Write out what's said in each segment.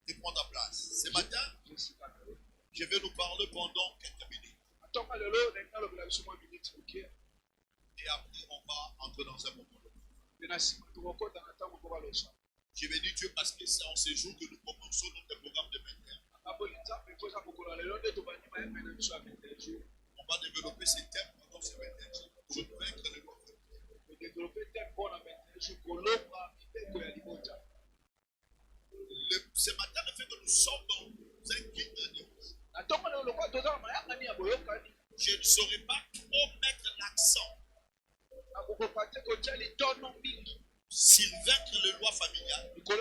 et prends ta place. Ce matin, je vais nous parler pendant quelques minutes. Et après, on va entrer dans un moment de prière. J'ai béni Dieu parce que c'est en ce jour que nous commençons notre programme de 21. On va développer ces thèmes pendant ces 21 jours. Je vais vaincre le monde. Ce matin, le fait que nous sommes dans un guide de Dieu. Je ne saurais pas trop mettre l'accent sur vaincre les lois familiales dans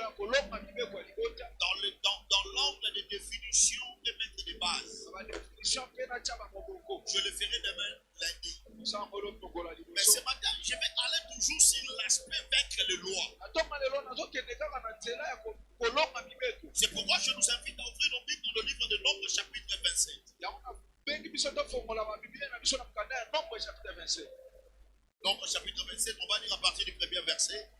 l'angle de définition de mettre des bases. Je le ferai demain lundi. Mais ce matin, je vais aller toujours sur l'aspect vaincre les lois. C'est pourquoi je nous invite à ouvrir nos Bibles dans le livre de Nombres chapitre 27. Nombres chapitre 27, on va lire à partir du premier verset.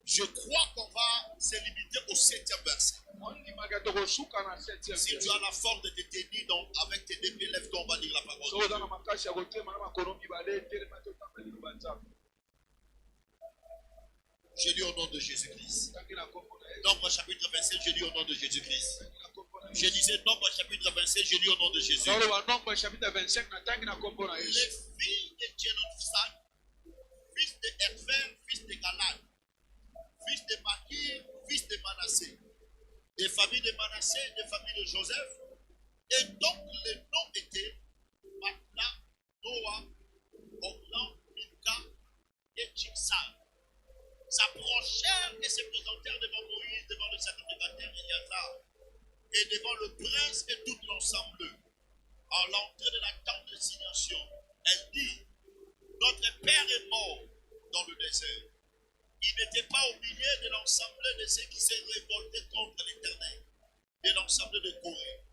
Je crois qu'on va se limiter au 7e verset. Si tu as la force de te tenir avec tes deux pieds, lève-toi, on va lire la parole de Dieu. Je lis au nom de Jésus-Christ. Nombre chapitre 27, je lis au nom de Jésus-Christ. Je disais Nombre chapitre 27, je lis au nom de Jésus. Les filles de Jénophsad, fils de Herfer, fils de Galad, fils de Makir, fils de Manassé, des familles de Manassé, des familles de Joseph. Et donc les noms étaient Matla, Noah, Oglan, Milka et Tchiksal. S'approchèrent et se présentèrent devant Moïse, devant le sacrificateur Éléazar, et devant le prince et tout l'ensemble. À l'entrée de la tente de signation, elle dit, notre père est mort dans le désert. Il n'était pas au milieu de l'ensemble de ceux qui s'est révoltés contre l'Éternel, de l'ensemble de Corée.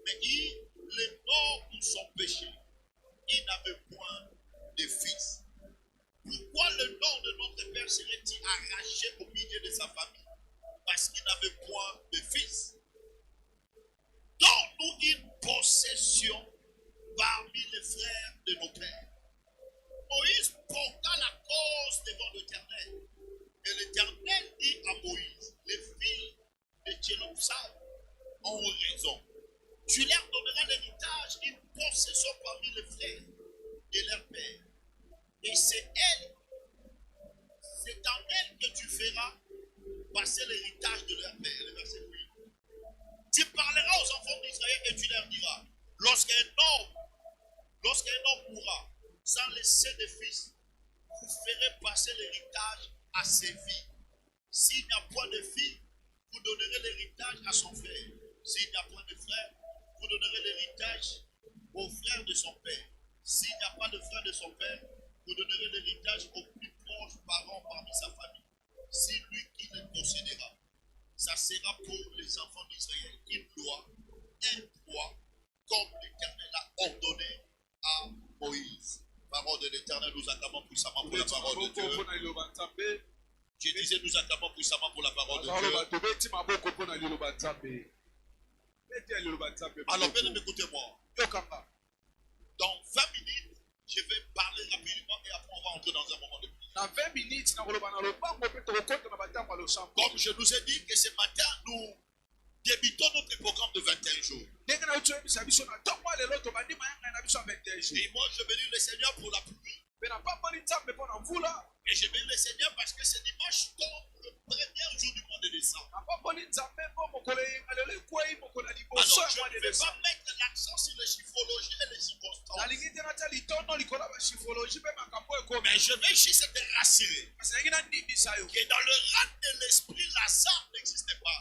Mais il est mort pour son péché. Il n'avait point de fils. Pourquoi le nom de notre père serait-il arraché au milieu de sa famille? Parce qu'il n'avait point de fils. Donne-nous une possession parmi les frères de nos pères. Moïse porta la cause devant l'Éternel. Et l'Éternel dit à Moïse, les filles de Jénophsad ont raison. Tu leur donneras l'héritage, une possession parmi les frères de leur père. Et c'est en elle que tu feras passer l'héritage de leur père. Le verset 8. Tu parleras aux enfants d'Israël et tu leur diras, lorsqu'un homme mourra sans laisser de fils, vous ferez passer l'héritage à ses filles. S'il n'y a point de filles, vous donnerez l'héritage à son frère. S'il n'y a point de frère, vous donnerez l'héritage au frère de son père. S'il n'y a pas de frère de son père, vous donnerez l'héritage aux plus proches parents parmi sa famille. C'est lui qui le possédera. Ça sera pour les enfants d'Israël une loi, un droit, comme l'Éternel a ordonné à Moïse. Parole de l'Éternel, nous acclamons puissamment pour la parole de Dieu. Je disais, nous acclamons puissamment pour la parole de Dieu. Alors, bien écoutez-moi. Dans 20 minutes, je vais parler rapidement et après on va entrer dans un moment de prière. Dans 20 minutes, comme je nous ai dit que ce matin, nous débutons notre programme de 21 jours. Et moi, je bénis le Seigneur pour la pluie. Et je bénis le Seigneur parce que ce dimanche tombe le premier jour du mois de décembre. Alors, je ne vais pas mettre l'accent sur les chiffrologies et les circonstances. Mais je vais juste te rassurer que dans le rang de l'esprit, l'hasard n'existe pas.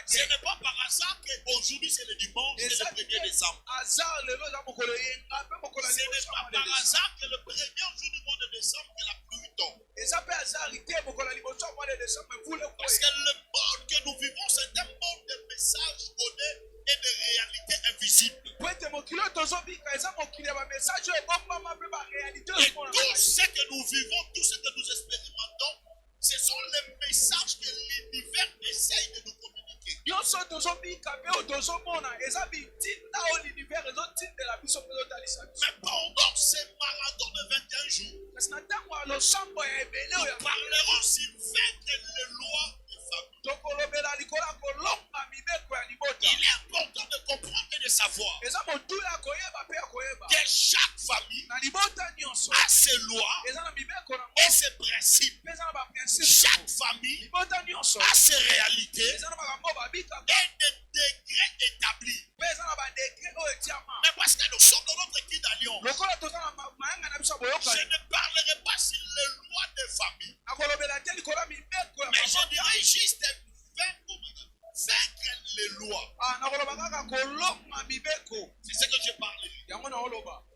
Ce n'est pas par hasard qu'aujourd'hui c'est le dimanche, c'est le 1er décembre. Ce n'est pas par hasard que le premier jour du mois de décembre que la pluie tombe. Parce que le monde que nous vivons, c'est un monde de messages codés et de réalités invisibles. Et tout ce que nous vivons, tout ce que nous expérimentons, ce sont les pendant ces marathons de 21 jours, nous parlerons sur vaincre les lois de famille. Il est important de comprendre et de savoir que chaque famille a ses lois et ses principes. Chaque famille a ses réalités et des degrés établis. Mais parce que nous sommes dans notre équipe d'alliance, je ne parlerai pas sur les lois de famille, mais je dirais juste vaincre les lois. C'est ce que je parlerai.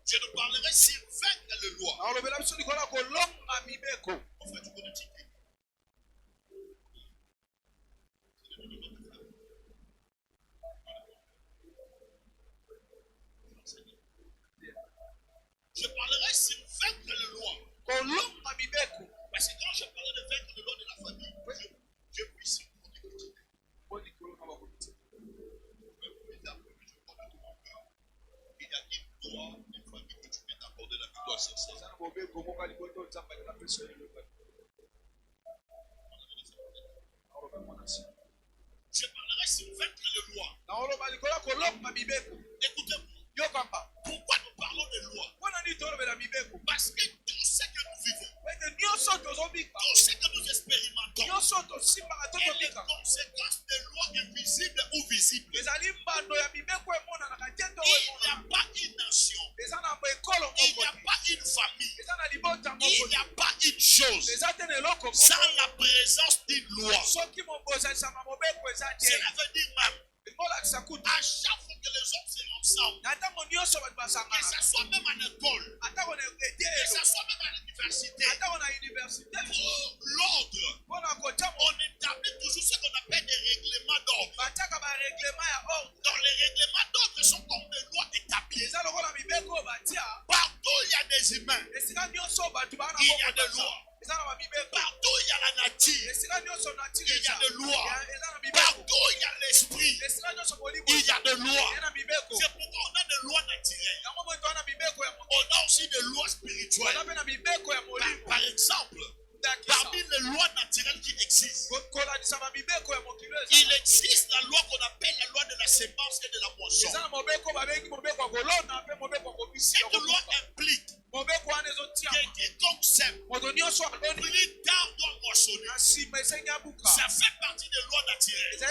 Je ne parlerai sur vaincre les lois. En fait, tu connais Tiki. Je parlerai sur vaincre les lois. Parce que quand je parle de vaincre les lois de la famille, je puis sur mon écoute. Il y a une loi, une famille que tu peux t'accorder la victoire sur ça. Je parlerai sur vaincre les lois. Écoutez-moi. Pourquoi nous parlons de lois? Parce que tout ce que nous vivons, tout ce que nous expérimentons, et les conséquences des lois invisibles ou visibles, il n'y a pas une nation, il n'y a pas une famille, il n'y a pas une chose sans la présence d'une loi. Cela veut dire même, à chaque fois que les hommes sont ensemble, que ce soit même à l'école, que ce soit même à l'université, pour l'ordre, on établit toujours ce qu'on appelle des règlements d'ordre. Donc les règlements d'ordre sont comme des lois établies. Partout il y a des humains, il y a des lois. Partout il y a la nature, il y a des lois. Partout il y a l'esprit, il y a des lois. C'est pourquoi on a des lois naturelles. On a aussi des lois spirituelles. Par exemple, parmi les lois naturelles qui existent, il existe la loi qu'on appelle la loi de la sémence et de la moisson. Cette loi implique que quiconque sème, plus tard doit moissonner. Ça fait partie des lois naturelles. Il y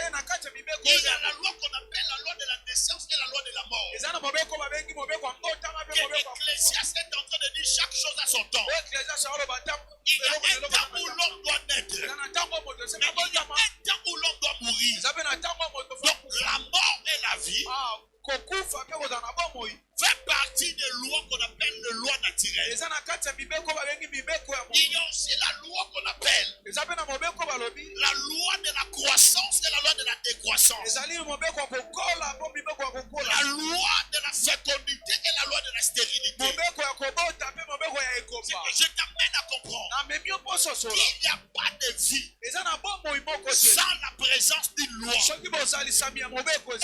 a la loi qu'on appelle la loi de la naissance et la loi de la mort. Ecclésiaste est en train de dire chaque chose à son temps. Il y a un temps où l'homme doit naître, mais il y a un temps où l'homme doit mourir. Donc la mort et la vie fait partie des lois qu'on appelle les lois naturelles. Il y a aussi la loi qu'on appelle la loi de la croissance et la loi de la décroissance. La loi de la fécondité et la loi de la stérilité. Je t'amène à comprendre qu'il n'y a pas de vie sans la présence d'une loi.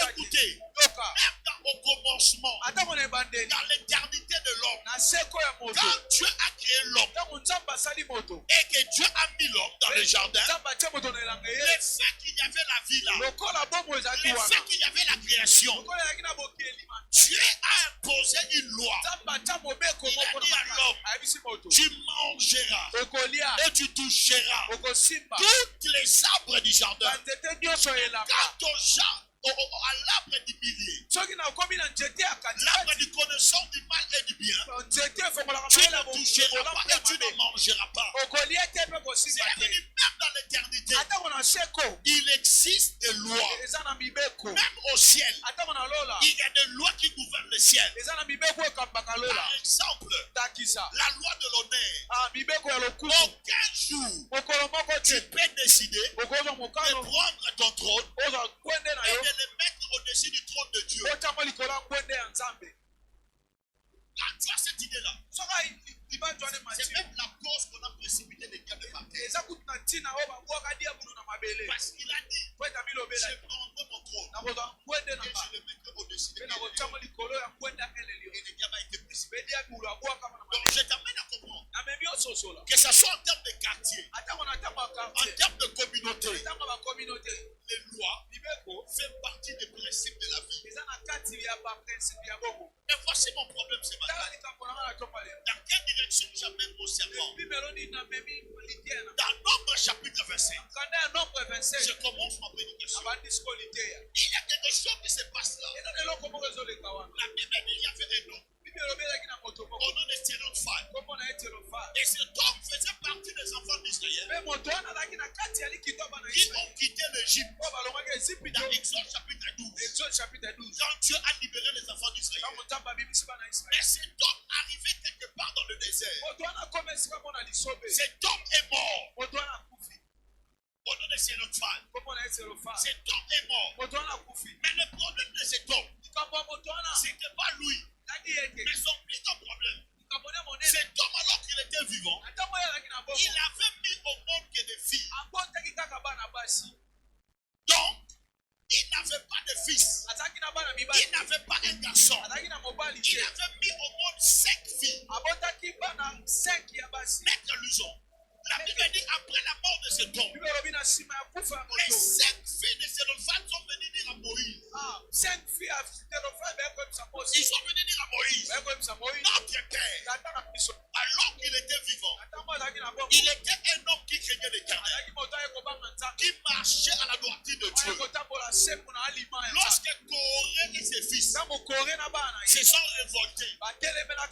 Écoutez, même au commencement, dans l'éternité de l'homme, quand Dieu a créé l'homme et que Dieu a mis l'homme dans le jardin, le fait qu'il y avait la vie là, le fait qu'il y avait la création, Dieu a imposé une loi. Il a dit à l'homme, tu mangeras et tu toucheras toutes les arbres du jardin. Quant aux gens, à l'arbre du milieu, l'arbre du connaissance du mal et du bien, tu ne toucheras pas et tu ne mangeras pas. C'est la vérité, même dans l'éternité, il existe des lois. Même au ciel, il y a des lois qui gouvernent le ciel. Par exemple, la loi de l'honneur. Aucun jour, tu peux décider de prendre ton trône et de le mettre au-dessus du trône de Dieu. Quand tu as cette idée-là, c'est même la cause qu'on a précipité les diables par terre. Parce qu'il a dit, je prendrai mon trône Et je le mettrai au-dessus de elle. Et le diable a été précipité. Donc je t'amène à comprendre que ce soit en termes de quartier, en termes de communauté, les lois font partie des principes de la vie. Et voici mon problème ce matin. Dans quelle direction j'amène mon serment? Dans Nombre chapitre 25, je commence ma prédication. Il y a quelque chose qui se passe là. La Bible dit qu'il y avait un homme au nom de Thélophane. Et cet homme faisait partie des enfants d'Israël qui ont quitté l'Égypte. Dans Exode chapitre 12, quand Dieu a libéré les enfants d'Israël. Mais cet homme arrivait quelque part dans le désert. Cet homme est mort. Au nom de Thélophane. Cet homme est mort. Mais le problème de cet homme, c'était pas lui. Mais son plus grand problème, cet homme, alors qu'il était vivant, il avait mis au monde que des filles. Donc, il n'avait pas de fils. Il n'avait pas un garçon. Il avait mis au monde 5 filles. Maître Luson, la Bible dit après la mort de cet homme, les 5 filles de Thélophane sont venues dire à Moïse. Ils sont venus dire à Moïse, notre père, alors qu'il était vivant, il était un homme qui craignait l'Éternel, qui marchait à la droiture de Dieu. Lorsque Corée et ses fils se sont révoltés,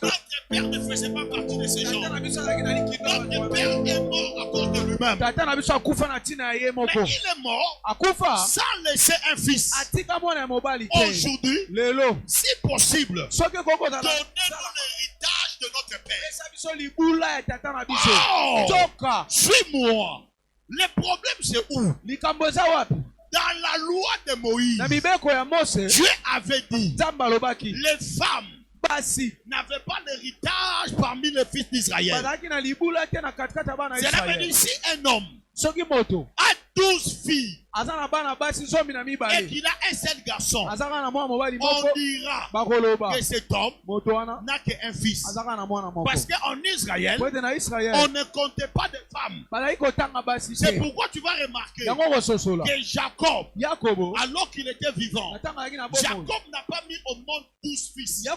notre père ne faisait pas partie de ces gens. Notre père est mort à cause de lui-même. Mais il est mort sans laisser un fils. Aujourd'hui, si possible, donnez-nous l'héritage de notre père. Oh, suis-moi. Le problème c'est où? Dans la loi de Moïse, Dieu avait dit les femmes n'avaient pas d'héritage parmi les fils d'Israël. Cela veut dire si un homme a 12 filles et qu'il a un seul garçon, on dira que cet homme n'a qu'un fils. Parce qu'en Israël, on ne comptait pas de femmes. C'est pourquoi tu vas remarquer que Jacob, alors qu'il était vivant, Jacob n'a pas mis au monde 12 fils.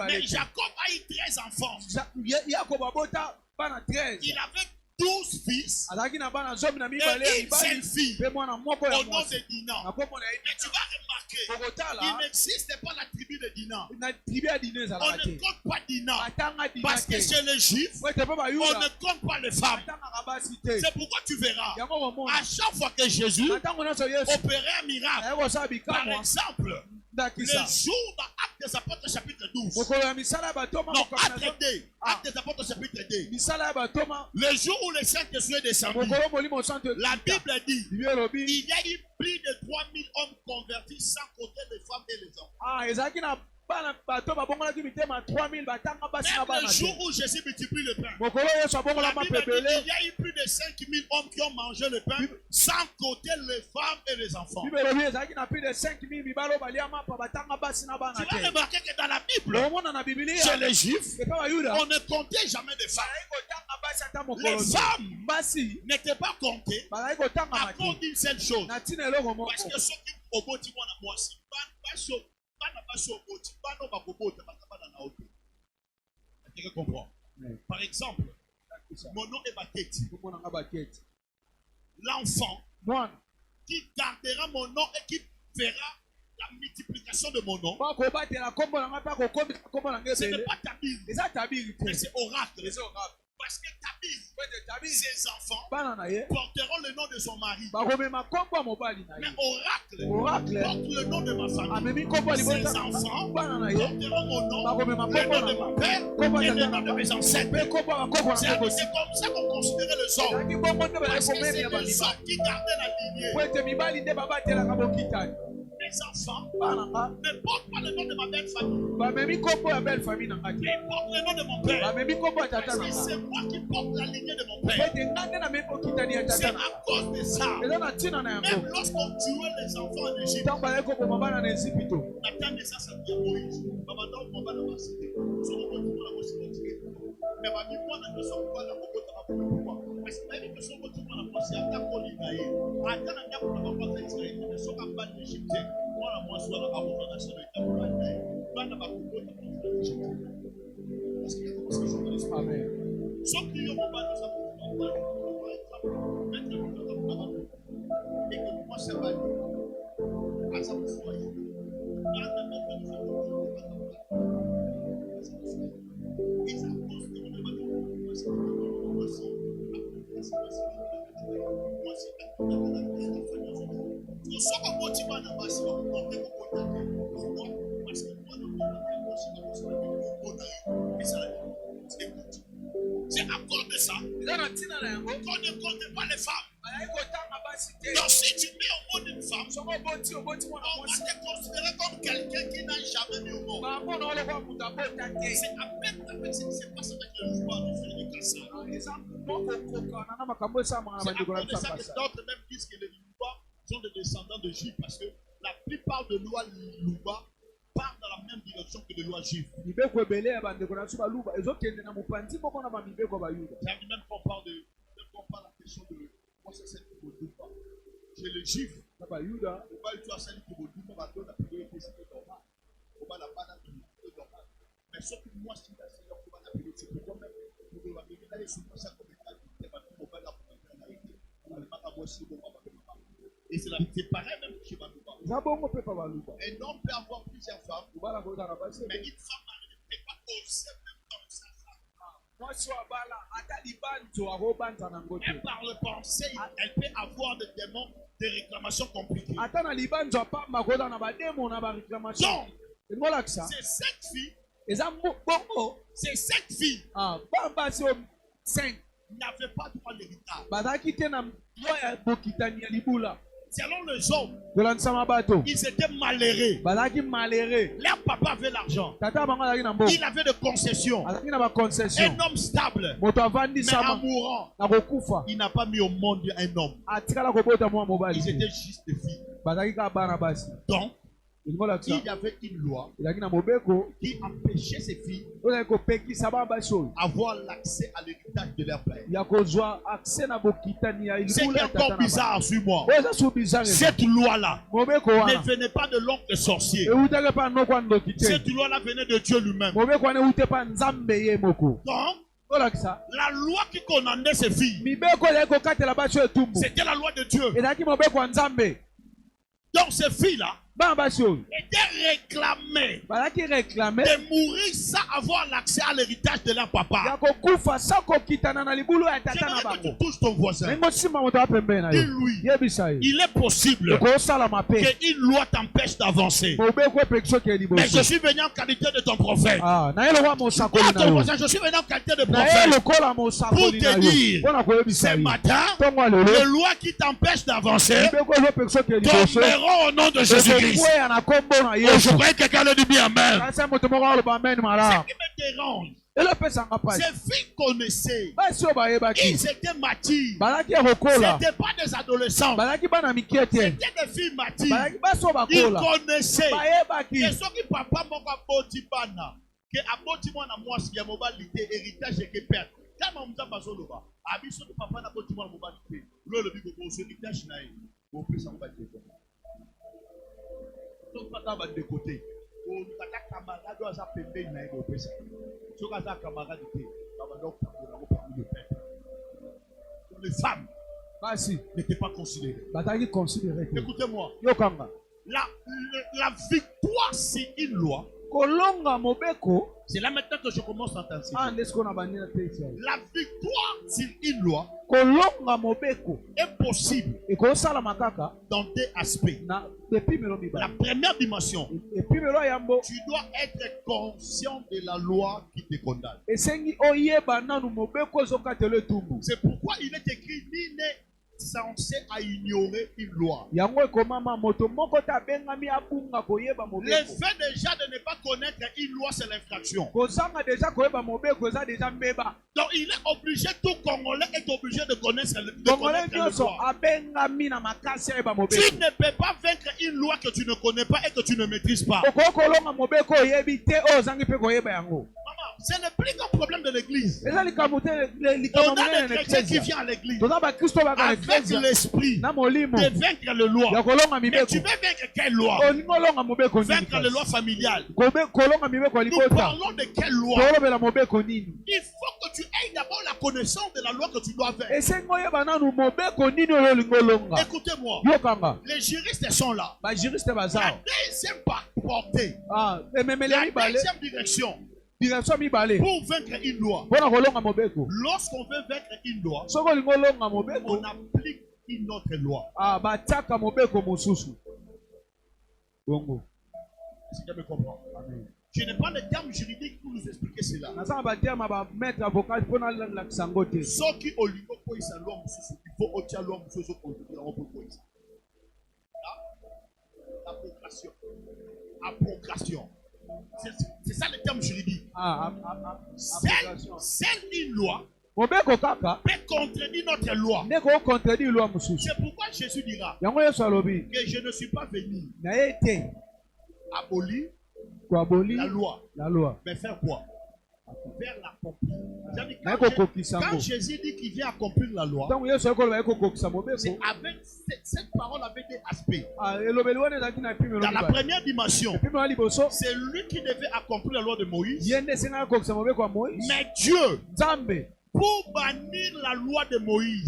Mais Jacob a eu 13 enfants. Il avait 12 fils et une seule fille au nom de Dinan. Mais tu vas remarquer, il n'existe pas la tribu de Dinan. On ne compte pas Dinan. Parce que chez les Juifs, on ne compte pas les femmes. C'est pourquoi tu verras, à chaque fois que Jésus opérait un miracle, par exemple, le jour dans Actes des Apôtres chapitre 12. Non, Actes des Apôtres chapitre 2. Le jour où le Saint-Esprit est descendu, la Bible dit il y a eu plus de 3000 hommes convertis sans compter les femmes et les enfants. Même le jour où Jésus multiplie le pain, la Bible dit il y a eu plus de 5000 hommes qui ont mangé le pain sans compter les femmes et les enfants. Tu vas remarquer que dans la Bible, chez les Juifs, on ne comptait jamais de femmes. Les femmes n'étaient pas comptées à cause d'une seule chose. Parce que ceux qui ont voté moi aussi, par exemple, mon nom est Baketi. L'enfant qui gardera mon nom et qui verra la multiplication de mon nom, ce n'est pas Tabir, mais c'est oracle. Parce que Tabir, ses enfants porteront le nom de son mari. Mais oracle porte le nom de ma famille. Ses enfants porteront mon nom, le nom de ma père et le nom de mes ancêtres. C'est comme ça qu'on considérait les hommes. Parce que c'est les hommes qui gardaient la lignée. Mais mes enfants ne portent pas le nom de ma belle famille. Ils portent le nom de mon père. Parce que c'est moi qui porte la lignée de mon père. C'est à cause de ça. Même lorsqu'on tuait les enfants en Égypte, on attendait ça, ça devient Moïse. Mais ma vie, moi, je ne sais pas la pourquoi. Parce que même que son retour dans la pensée, à ta colline, à ta nana pour la voir faire Israël, ne sont pas mal d'Égyptiens. Moi, la moi, soit la parole de la nation de l'État pour la taille. Moi, la parole de la nation de l'Égypte. Parce qu'il y a commencé à changer l'esprit. Amen. Sauf qu'il y a un moment, nous avons mettre le temps dans le et que moi, ça va aller. À sa foyer. Là, maintenant, nous avons et ça cause de mon c'est à cause de ça qu'on ne compte pas les femmes. Donc si tu mets au monde une femme, on va te considérer comme quelqu'un qui n'a jamais mis au monde. C'est à peine avec ce qui se passe avec le loup de faire du cassage. C'est à cause de ça que d'autres même disent que les Louba sont des descendants de Juifs parce que la plupart de lois Louba partent dans la même direction que les lois juives. Même qu'on parle la question de moi c'est cette Louba. Chez les Juifs, on va utiliser celle qui Louba va donner la prière qui est normale. On va la pas normal. Mais ce que moi je suis là, c'est qu'on va l'appeler c'est pourquoi même pour la prière là c'est pour ça qu'on est là on va la et c'est pareil même chez Balouba. Un homme peut avoir plusieurs femmes, mais une femme ne peut pas oser même dans sa femme. Même par le pensée, elle peut avoir des démons, des réclamations compliquées. Donc, c'est cette fille n'avait pas droit à l'héritage. Selon les hommes, ils étaient malheureux. Leur papa avait l'argent. Il avait des concessions. Un homme stable. Mais en mourant, il n'a pas mis au monde un homme. Ils étaient juste des filles. Donc, il y avait une loi qui empêchait ces filles d'avoir l'accès à l'héritage de leur père. C'est encore bizarre sur moi. Cette loi-là ne venait pas de l'oncle sorcier. Cette loi-là venait de Dieu lui-même. Donc, la loi qui condamnait ces filles, c'était la loi de Dieu. Donc ces filles-là étaient réclamées de mourir sans avoir l'accès à l'héritage de leur papa. J'aimerais que tu touches ton voisin. Dis-lui, il est possible qu'une loi t'empêche d'avancer. Mais je suis venu en qualité de ton prophète. Ton voisin, je suis venu en qualité de prophète pour te dire, ce matin, les lois qui t'empêchent d'avancer tomberont au nom de Jésus-Christ. Je crois que quelqu'un le dit bien amen. Ce qui me dérange, ces filles connaissaient. Ils étaient matures. Ce n'étaient pas des adolescents. C'était des filles matures. Ils connaissaient. Et ce qui papa m'a dit, que aboti mwana mwasi ya mobilité héritage que père. Kama mzamba zoloba, abiso papa na boti mwana mobilité. Le bigo ko héritage na ye. Ko pesa mobilité. Donc, pas de côté. On a camarade à sa pépé, il n'a pas de ça. Ce qu'on a camarade, les femmes n'étaient pas considérées. Écoutez-moi. La victoire, c'est une loi. C'est là maintenant que je commence à t'enseigner. La victoire, c'est une loi est possible dans deux aspects. La première dimension, tu dois être conscient de la loi qui te condamne. C'est pourquoi il est écrit ni ne censé à ignorer une loi. Le fait déjà de ne pas connaître une loi, c'est l'infraction. Donc il est obligé, tout Congolais est obligé de connaître la loi. Tu ne peux pas vaincre une loi que tu ne connais pas et que tu ne maîtrises pas. Ce n'est plus qu'un problème de l'église. On a des chrétiens qui viennent à l'église avec l'esprit de vaincre les lois. Mais tu veux vaincre quelle loi? Vaincre les lois familiales. Nous parlons de quelle loi? Il faut que tu aies d'abord la connaissance de la loi que tu dois vaincre. Écoutez-moi, les juristes sont là. La deuxième portée, la deuxième direction. Pour vaincre une loi, lorsqu'on veut vaincre une loi, on applique une autre loi. Est-ce que tu me comprends? Je n'ai pas de termes juridiques pour nous expliquer cela. Ceux qui ont lu il faut ôter l'homme la procréation. C'est ça le terme juridique. C'est une loi peut contredire notre loi. C'est pourquoi Jésus dira que je ne suis pas venu abolir la loi. Mais faire quoi? Faire l'accomplir. Quand Jésus dit qu'il vient accomplir la loi, c'est avec cette parole avait des aspects. Dans la première dimension, c'est lui qui devait accomplir la loi de Moïse. Mais Dieu, pour bannir la loi de Moïse,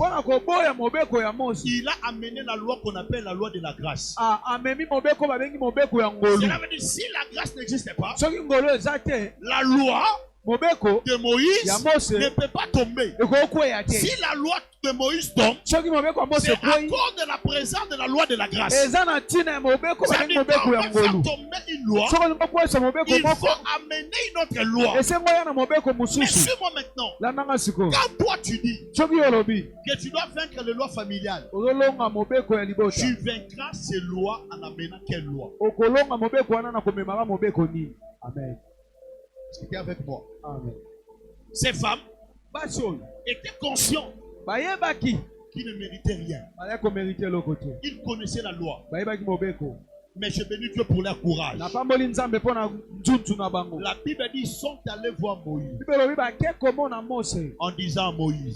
il a amené la loi qu'on appelle la loi de la grâce. Cela veut dire si la grâce n'existait pas, la loi de Moïse ne peut pas tomber. Si la loi de Moïse tombe, c'est à cause de la présence de la loi de la grâce. C'est-à-dire qu'on veut faire tomber une loi, il faut amener une autre loi. Mais suis-moi maintenant. Quand toi tu dis que tu dois vaincre les lois familiales, tu vaincras ces lois en amenant quelle loi? Amen. C'était avec moi. Amen. Ces femmes étaient conscientes qu'ils ne méritaient rien. Ils connaissaient la loi. Mais je bénis Dieu pour leur courage. La Bible dit qu'ils sont allés voir Moïse en disant à Moïse,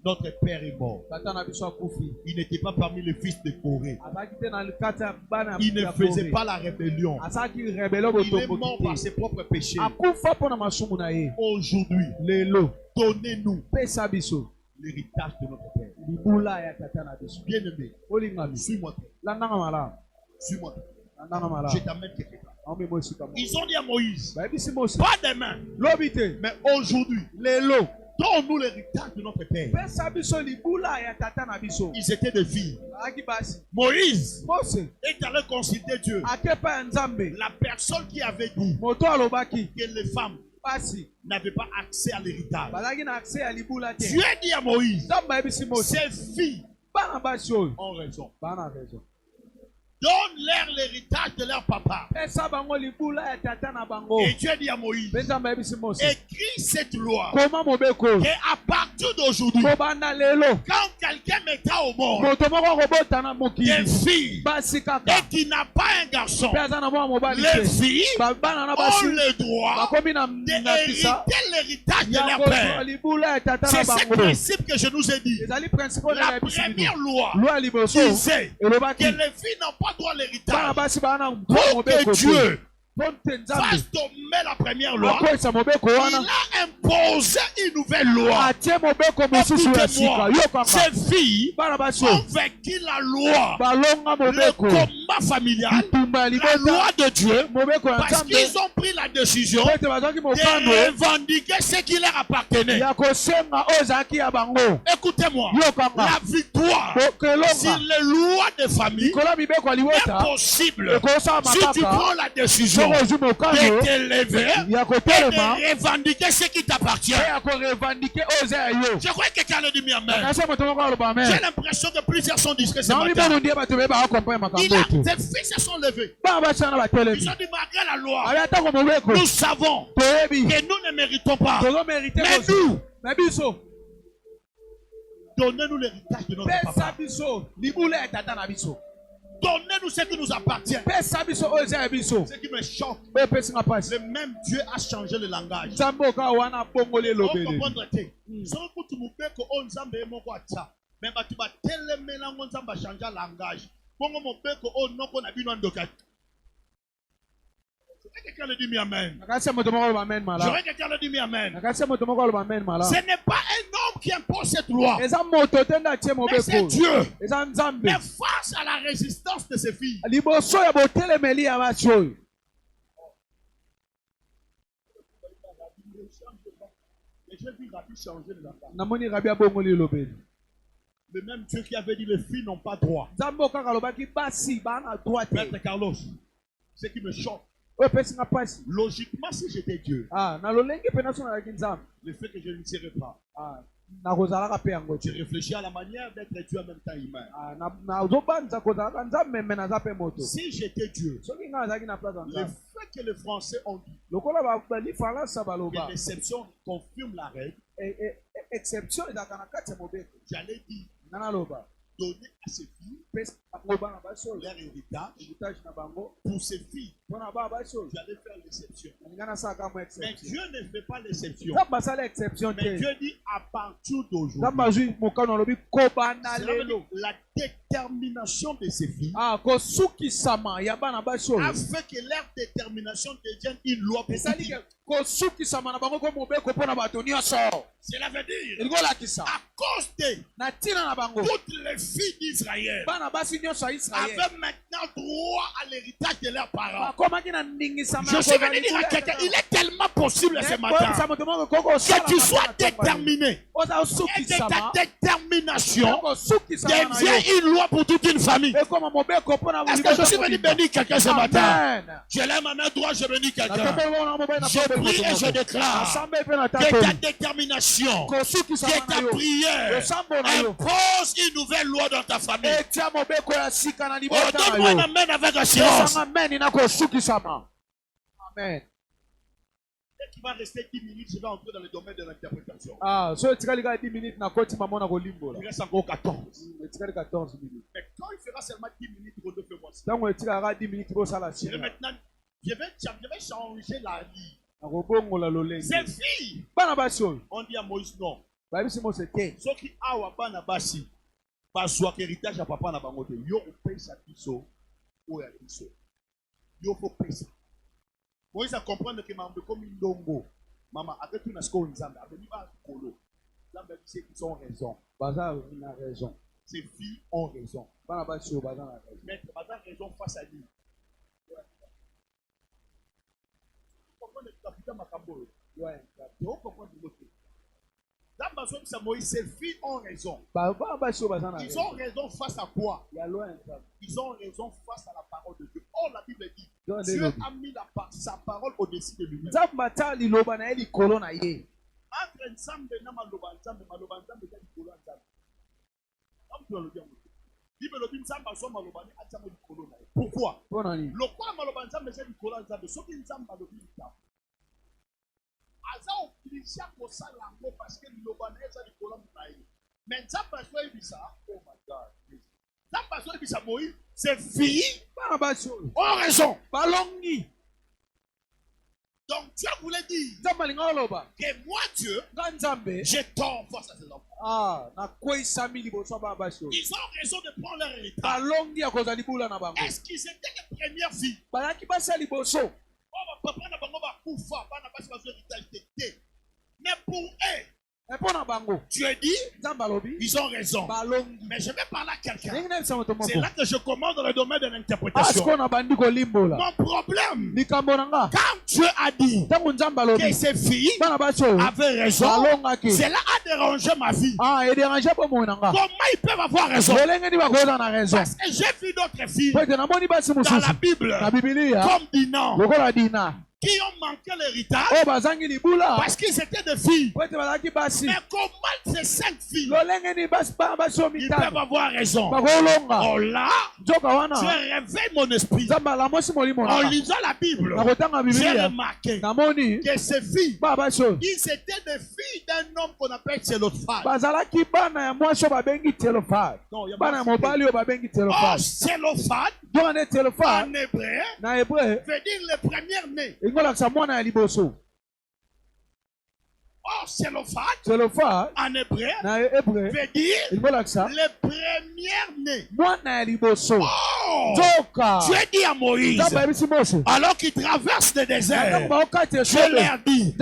notre père est mort. Il n'était pas parmi les fils de Corée. Il ne faisait pas la rébellion. Il est mort par ses propres péchés. Aujourd'hui, donnez-nous l'héritage de notre père. Bien-aimé, suis-moi. Suis-moi. Je t'amène quelque part. Ils ont dit à Moïse, pas demain, mais aujourd'hui, donne-nous l'héritage de notre père. Ils étaient des filles. Moïse est allé consulter Dieu. La personne qui avait dit que les femmes n'avaient pas accès à l'héritage. Dieu a dit à Moïse, ces filles ont raison. Donne-leur l'héritage de leur papa. Et Dieu dit à Moïse, écris cette loi. Et à partir d'aujourd'hui, quand quelqu'un mettra au monde des filles et qui n'a pas un garçon, les filles ont le droit d'hériter l'héritage de leur père. C'est ce principe que je nous ai dit. La première loi disait que les filles n'ont pas droit à l'héritage. Pour que Dieu fasse tomber la première loi, il a imposé une nouvelle loi. Écoutez-moi, ces filles ont vaincu la loi, le combat familial, la loi de Dieu, parce qu'ils ont pris la décision de revendiquer ce qui leur appartenait. Écoutez-moi, la victoire sur les lois de famille est possible si tu prends la décision l'occasion de t'élever et de revendiquer ce qui t'appartient. Je crois que quelqu'un a dit amen. J'ai l'impression que plusieurs sont discrets ce matin. Tes fils se sont levés. Ils ont dit malgré la loi, nous savons que nous ne méritons pas. Mais nous, donnez-nous l'héritage de notre papa. Donnez-nous ce qui nous appartient. Ce qui me choque, le même Dieu a changé le langage. On comprend. Mais tu vas tellement changer le langage. Quelqu'un le dit mi amen. J'aurais quelqu'un le dit mi amen. Ce n'est pas un homme qui impose cette loi. Mais c'est Dieu. Mais face à la résistance de ses filles. Et j'ai vu Rabbi changer le langage. Le même Dieu qui avait dit les filles n'ont pas droit. Maître Carlos, ce qui me choque. Logiquement, si j'étais Dieu, le fait que je ne serais pas, tu réfléchis à la manière d'être Dieu en même temps humain. Si j'étais Dieu, le fait que les Français ont dit que l'exception confirme la règle, j'allais dire donner à ses filles leur héritage. Pour ses filles, j'allais faire l'exception. Mais Dieu ne fait pas l'exception. Mais Dieu dit à partir d'aujourd'hui, la détermination de ses filles a fait que leur détermination devienne une loi pour tout. Cela veut dire à cause de toutes les filles d'Israël avaient maintenant droit à l'héritage de leurs parents. Je suis venu dire à quelqu'un, il est tellement possible ce matin que tu sois déterminé et que ta détermination devient une loi pour toute une famille. Est-ce que je suis venu bénir quelqu'un ce matin? Je lève ma main droite, je bénis quelqu'un. Je prie et je déclare que ta détermination, que ta prière impose une nouvelle loi dans ta famille. Oh, donne-moi un amen avec assurance. Amen. Dès qu'il va rester 10 minutes, je vais entrer dans le domaine de l'interprétation. Il reste encore 14. Mais quand il fera seulement 10 minutes, redonnez-moi ça. Maintenant, je vais changer la vie. Ces filles, on dit à Moïse non. Ceux qui ont un basi, soit héritage à papa na bango te. Yo pesa biso, oya biso. Yo faut pesa. Moïse a comprendre que maman comme ndongo. Maman avec tout na sko nzambe, avec ba kolo. Nzambe dit qu'ils ont raison. Baza a raison. Ces filles ont raison. Bana basi baza a raison. Mais baza a raison face à lui. Ces filles ont raison. Ils ont raison face à quoi? Ils ont raison face à la parole de Dieu. Oh, la Bible dit Dieu a mis sa parole au-dessus de lui-même. Entre Nzambe na maloba Nzambe, maloba Nzambe eza likolo ya Nzambe. Pourquoi? Lokola maloba Nzambe eza likolo ya Nzambe, soki Nzambe alobi likambo aza obligé kosala yango parce que liloba na ye eza likolo na ye. Mais Nzambe azoyebisa, oh my God, Nzambe azoyebisa Moïse, ces filles ont raison. Balongi. Donc Dieu voulait dire que moi Dieu, j'ai tort face à ces enfants. Ils ont raison de prendre leur héritage. Est-ce qu'ils étaient les premières filles? Mais pour eux, Tu as dit, ils ont raison. Mais je vais parler à quelqu'un. C'est là que je commande dans le domaine de l'interprétation. Mon problème, quand Dieu a dit que ces filles avaient raison, cela a dérangé ma vie. Comment ils peuvent avoir raison? Parce que j'ai vu d'autres filles dans la Bible comme Dina, qui ont manqué l'héritage parce qu'ils étaient des filles. Mais comment ces 5 filles ils peuvent avoir raison? Oh là, je réveille mon esprit. En lisant la Bible, j'ai remarqué que ces filles, ils étaient des filles d'un homme qu'on appelle Tsélophane. Oh, Tsélophane, en hébreu, veut dire le premier-né. Oh, Tsélophane, en hébreu, veut dire le premier-né. Oh, tu as dit à Moïse, alors qu'il traverse le désert, je leur dis,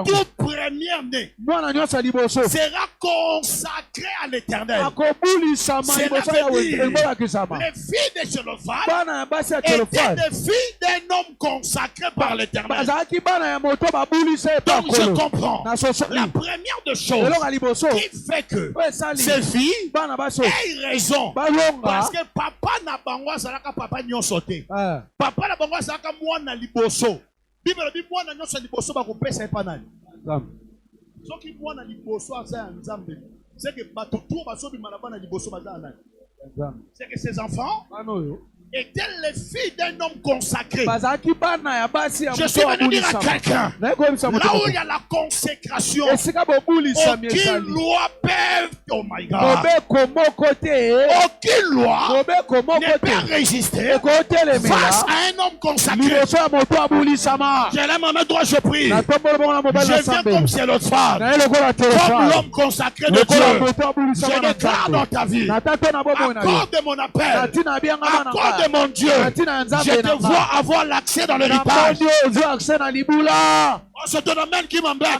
tout premier-né sera consacré à l'Éternel. Cela veut dire, les filles de Tsélophane étaient des filles d'un homme consacré par l'Éternel. Donc je comprends. La première de choses qui fait que ces filles aient raison, parce que papa n'a pas papa n'y sauté. Papa n'a pas sauté moi na liboso. Bible dit moi na nyonso liboso ba kopesa pa nani. Soki moi na liboso asa nzambe. C'est que bato tout ba so bi malaba na liboso baza nani. C'est que ces enfants étaient les filles d'un homme consacré. Je suis venu dire à quelqu'un, là où il y a la consécration, aucune loi peut, oh my God, aucune loi ne peut résister face à un homme consacré. J'ai la main droite, je prie. Je viens comme c'est l'autre femme, comme l'homme consacré de Dieu. Je déclare dans ta vie, accorde mon appel, accorde de mon Dieu, je te vois avoir l'accès dans l'héritage. Oh, c'est ton domaine qui m'embête.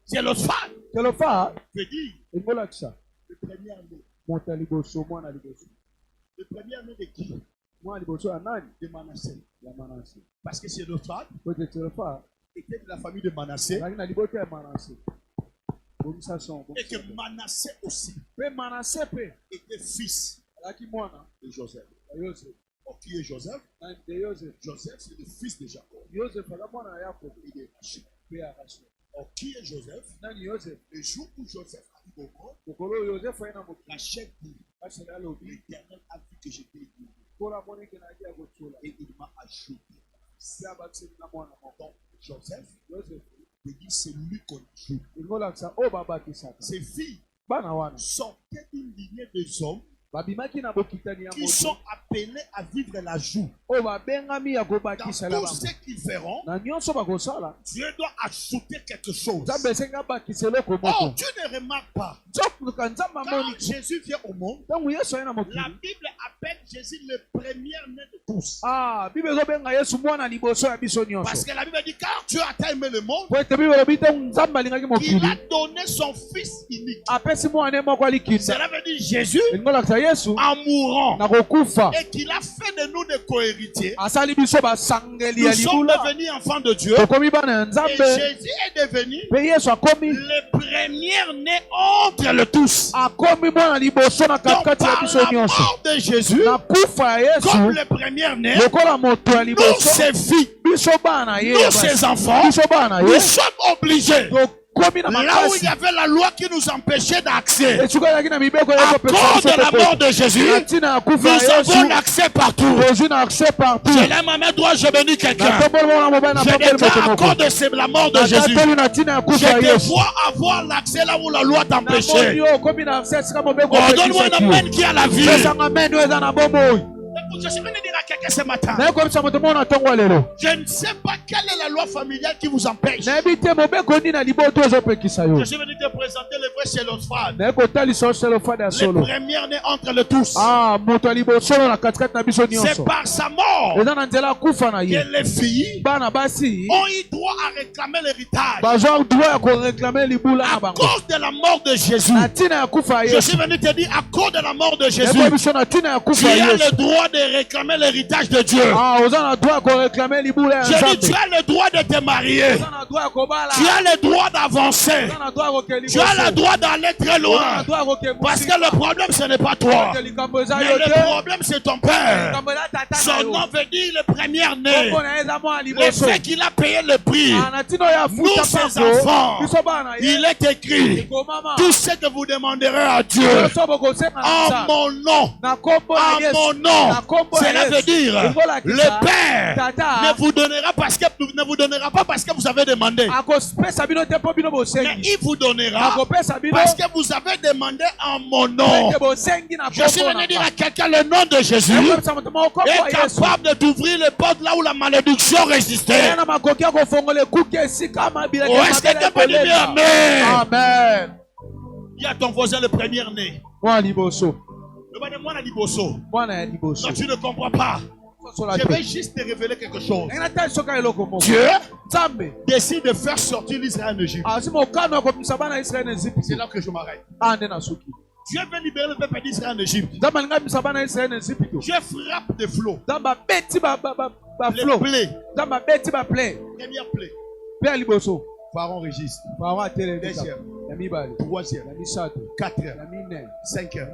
C'est le fan. Je dis, le premier année. Le premier année de qui? De Manassé. Parce que c'est le fan était de la famille de Manassé. Et que Manassé aussi était fils de Joseph. Oh, qui est Joseph? Joseph, c'est le fils de Jacob. Et de Rachel. Oh, qui est Joseph? Le jour où Joseph a dit au monde, Rachel dit, l'Éternel a vu que j'étais libre. Et il m'a ajouté. Donc, Joseph veut dire c'est lui qu'on ajoute. Ses filles sortaient d'une lignée des hommes qui sont appelés à vivre la joue. Dans tout ce qu'ils feront, Dieu doit ajouter quelque chose. Oh, tu ne remarques pas. Quand Jésus vient au monde, la Bible appelle Jésus le premier-né de tous. Parce que la Bible dit car Dieu a aimé le monde, il a donné son fils unique. Cela veut dire Jésus, en mourant, et qu'il a fait de nous des co-héritiers, nous sommes devenus enfants de Dieu, et Jésus est devenu le premier-né entre le tous. Donc par la mort de Jésus, comme le premier-né, nous ses filles, nous ses enfants, nous sommes obligés. Là où il y avait la loi qui nous empêchait d'accès, à cause de la mort de Jésus, nous avons l'accès partout. J'ai la main droite, je bénis quelqu'un. Je déclare à cause de la mort de Jésus, je te vois avoir l'accès là où la loi t'empêchait. Oh, donne-moi un amen qui a la vie. Écoute, je suis venu dire à quelqu'un ce matin. Je ne sais pas quelle est la loi familiale qui vous empêche. Je suis venu te présenter le vrai Chélophane. Le premier né entre les tous. C'est par sa mort que les filles ont eu droit à réclamer l'héritage. À cause de la mort de Jésus. Je suis venu te dire, à cause de la mort de Jésus, tu as le droit de réclamer l'héritage de Dieu. Je dis, tu as le droit de te marier. Tu as le droit d'avancer. Tu as le droit d'aller très loin. Parce que le problème, ce n'est pas toi. Mais le problème, c'est ton père. Son nom veut dire le premier-né. Le fait qu'il a payé le prix. Nous, ses enfants, il est écrit, tout ce que vous demanderez à Dieu, en mon nom, cela veut dire, le Père ne vous donnera pas parce que vous avez demandé. Mais il vous donnera parce que vous avez demandé en mon nom. Je suis venu dire à quelqu'un, le nom de Jésus est capable de t'ouvrir les portes là où la malédiction résistait. Est-ce que tu peux dire amen? Amen. Il y a ton voisin le premier-né. Non, tu ne comprends pas. Je vais juste te révéler quelque chose. Dieu décide de faire sortir l'Israël en Égypte. C'est là que je m'arrête. Dieu veut libérer le peuple d'Israël en Égypte. Dieu frappe des flots. Les plaies. Première plaie. Pharaon Régis. Deuxième. Troisième. Quatrième. Cinquième.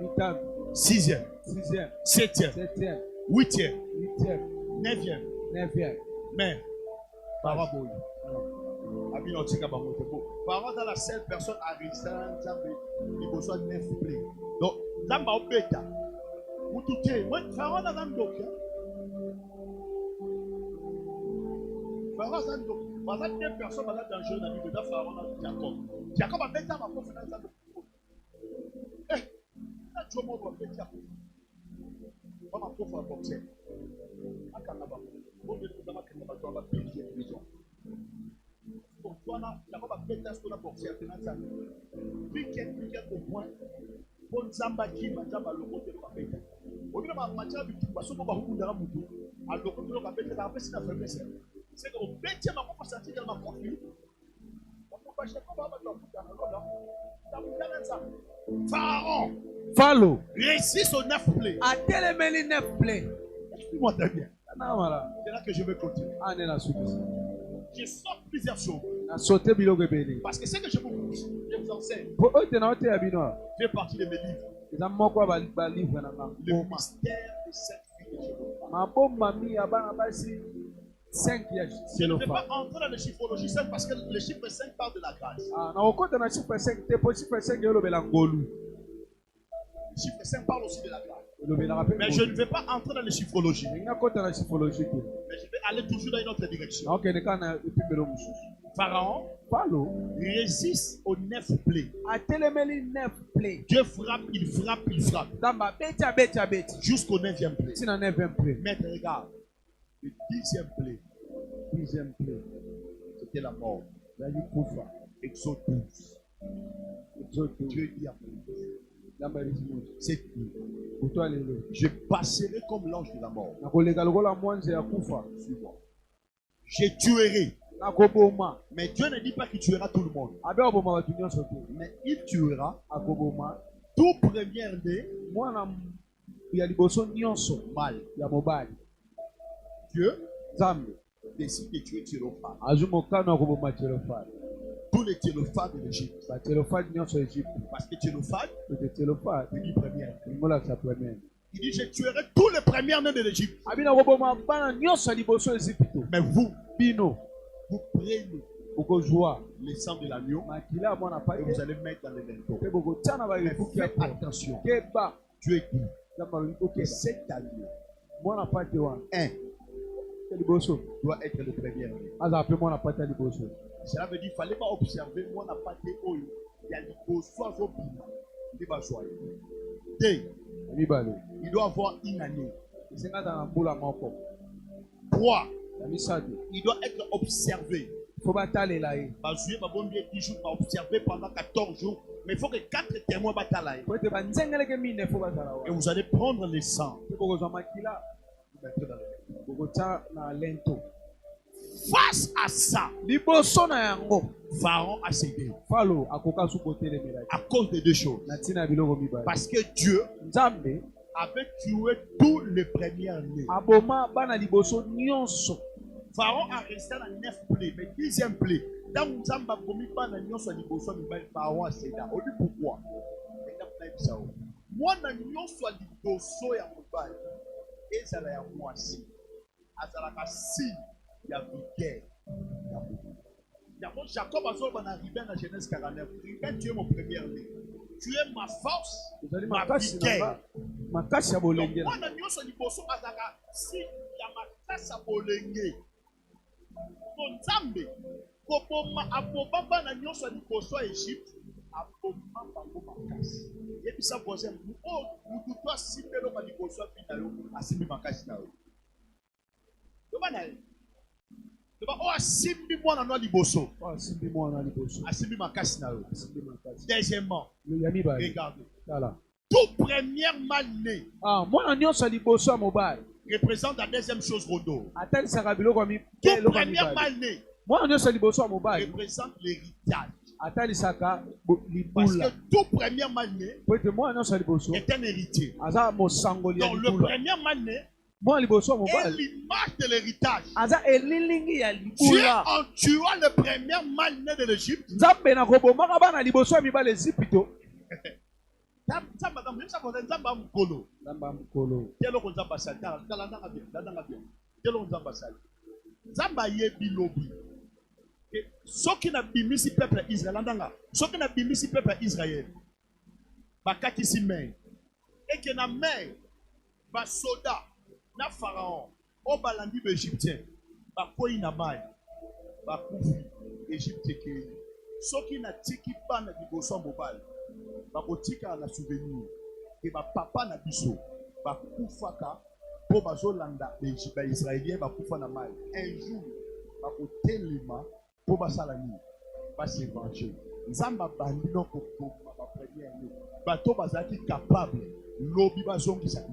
Sixième. Septième. Huitième. Neuvième. Mais Pharaon dans la seule personne à résister, il besoin de 9 plaies. Donc, Zamba Obeta. Pharaon dans un doc. Pharaon dans un doc. Pendant 2 personnes dans danger dans la Bible, Pharaon dans Jacob. Jacob a bêta ma pauvre dans un doc. Eh, tu vas m'en bêta. On m'a pauvre à boxer. À Kanaba. On veut que Kanaba soit ma pilier prison. Donc, Jacob a bêta ce qu'on a boxé à Tenazan. Week-end au point. Bon Zamba qui m'a dit à l'ocôté de la bêta. Au lieu de ma matière du tout, parce que je vais à l'ocôté de la bêta, la bêta, c'est la faiblesse. C'est que au bêtier, ma pauvre sortie de ma conflit. Pharaon. Pharaon. Résiste aux 9 plaies. A télémeli 9 plaies. Explique-moi très bien. C'est là que je vais continuer. Je sors plusieurs choses. Parce que c'est que je vous enseigne. Fait partie de mes livres. Le mystère de cette fille de Jéhovah. Je ne vais pas entrer dans le chiffrologie 5 parce que le chiffre 5 parle de la grâce. Le chiffre 5 parle aussi de la grâce. Mais je ne vais pas entrer dans le chiffrologie. Mais je vais aller toujours dans une autre direction. Pharaon résiste aux 9 plaies. Dieu frappe, il frappe, il frappe. Jusqu'au 9e plaie. Mais regarde, le 10e plaie. C'était la mort. Exode 12. Dieu dit à Moïse, c'est tout. Je passerai comme l'ange de la mort. Suis-moi. Je tuerai. Mais Dieu ne dit pas qu'il tuera tout le monde. Mais il tuera tout premier-né mal. Dieu décide de tuer Thélophane. Tous les Thélophane de l'Égypte. Parce que Thélophane il dit première. Il dit, je tuerai tous les premiers-nés de l'Égypte. Mais vous prenez le sang de l'agneau et vous allez mettre dans les linteaux. Mais faites attention. Dieu dit que cet agneau, doit être le premier-né. Cela veut dire qu'il ne fallait pas observer moi n'a pas été oyo. Il y a des soit il va choisir. Il doit avoir une année. 3. Il doit être observé. Observé pendant 14 jours. Mais il faut que 4 témoins bataillent. Et vous allez prendre le sang. Face à ça, Pharaon a cédé. À cause de 2 choses. Parce que Dieu avait tué tous les premiers-nés. Pharaon a resté dans 9 plaies, mais 10e plaie. Dans Nzamba komi bana nyonso liboso mibali Pharaon a cédé. On dit pourquoi? Moi na nyonso liboso ya mobali ezala ya mwasi. Azalaka signe ya vigueur. Jacob a dit dans Genèse 49, tu es mon premier-né. Tu es ma force, ma vigueur. Moi, je suis liboso azaka si ya makasa bolenge. Nzambe koboma abobaba na nyonso liboso Egypte aboma bango makasi. Yebisa boze mutu to asimbelo ba liboso apina yo asimbi makasi na yo. Tobana asimbi mwana no liboso. Asimbi makasi na yo. Deuxièmement, regardez. Tout premier mal-né. Représente la deuxième chose rodo. Tout premier mal-né représente l'héritage. Parce que tout premier mal-né est un héritier. Donc le premier mal-né est l'image de l'héritage. Dieu, en tuant le premier mal-né de l'Égypte, ce qui n'a bimisi peuple Israël, bakatisi main et que na main ba soda na pharaon o balandi ba égyptien ba koyi na mai ba kufi Égypte ke ce qui n'a tiki bana liboso mobile ba kotika na souvenir que ba papa na biso ba kufaka po bazolanda ba israélien ba kufa na mai un jour ba kotelema po basalani ba se venger nzamba bandi no ko ba premier année bato bazaki capable lobi bazongisa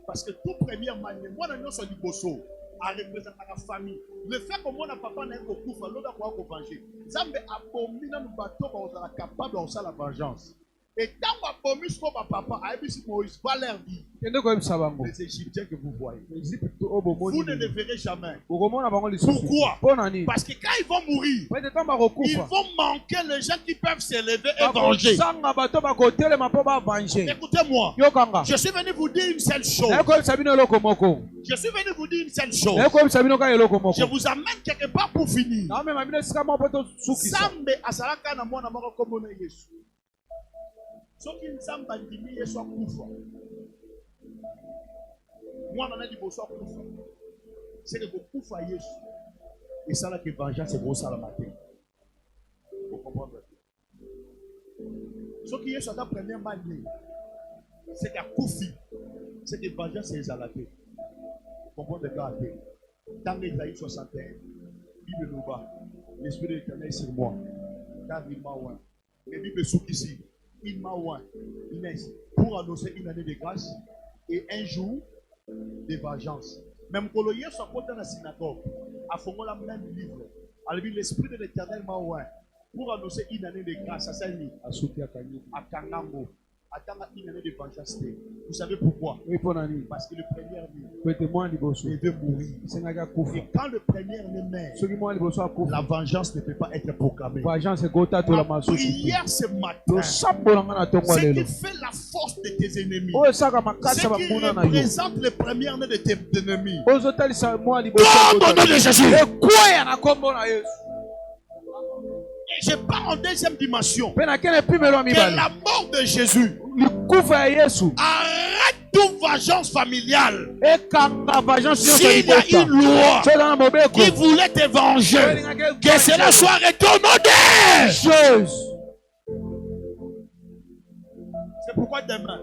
parce que tout premier manière moi na nyonso liboso a représenter la famille le fait que mon papa n'a pas kufa loba ko ko venger nzambe abomina bato ba capable de faire la vengeance. Et quand on a promis que papa a dit Moïse va leur dire les Égyptiens que vous voyez, vous ne les verrez jamais. Pourquoi? Parce que quand ils vont mourir, ils vont manquer les gens qui peuvent s'élever et venger. Écoutez-moi, je suis venu vous dire une seule chose. Je suis venu vous dire une seule chose. Je vous amène quelque part pour finir. Sambe asalaka na mwana moko kombo na Yesu. Soki nzamba ndimi Yesu akufa. Mwana na liboso akufa. C'est que kufa Yesu. Et ça là que vengeance c'est gros ça la matin. Vous comprenez? Soki Yesu a premier manie. C'est que kufi. C'est que vengeance c'est exalté. Vous comprenez gars? Dans Ésaïe 61, Bible nous va. L'esprit de l'Éternel sur moi. Car il m'a oint. Les Bibles sont ici. Il m'a oint. Pour annoncer une année de grâce et un jour de vengeance. Même quand le Yesu soit dans la synagogue, à fond la même livre. Alors l'esprit de l'Éternel m'a oint. Pour annoncer une année de grâce à Saint-Denis. À Kangambo. Attends une année de vengeance. Vous savez pourquoi? Parce que le premier né devait mourir. Et quand le premier né meurt, la vengeance ne peut pas être proclamée. Ma prière ce matin, ce qui fait la force de tes ennemis, ce qui représente le premier né de tes ennemis, comme au nom de Jésus. Et je pars en deuxième dimension. Que la mort de Jésus arrête toute vengeance familiale. S'il y a une loi qui voulait te venger, que cela soit retourné. C'est pourquoi demain,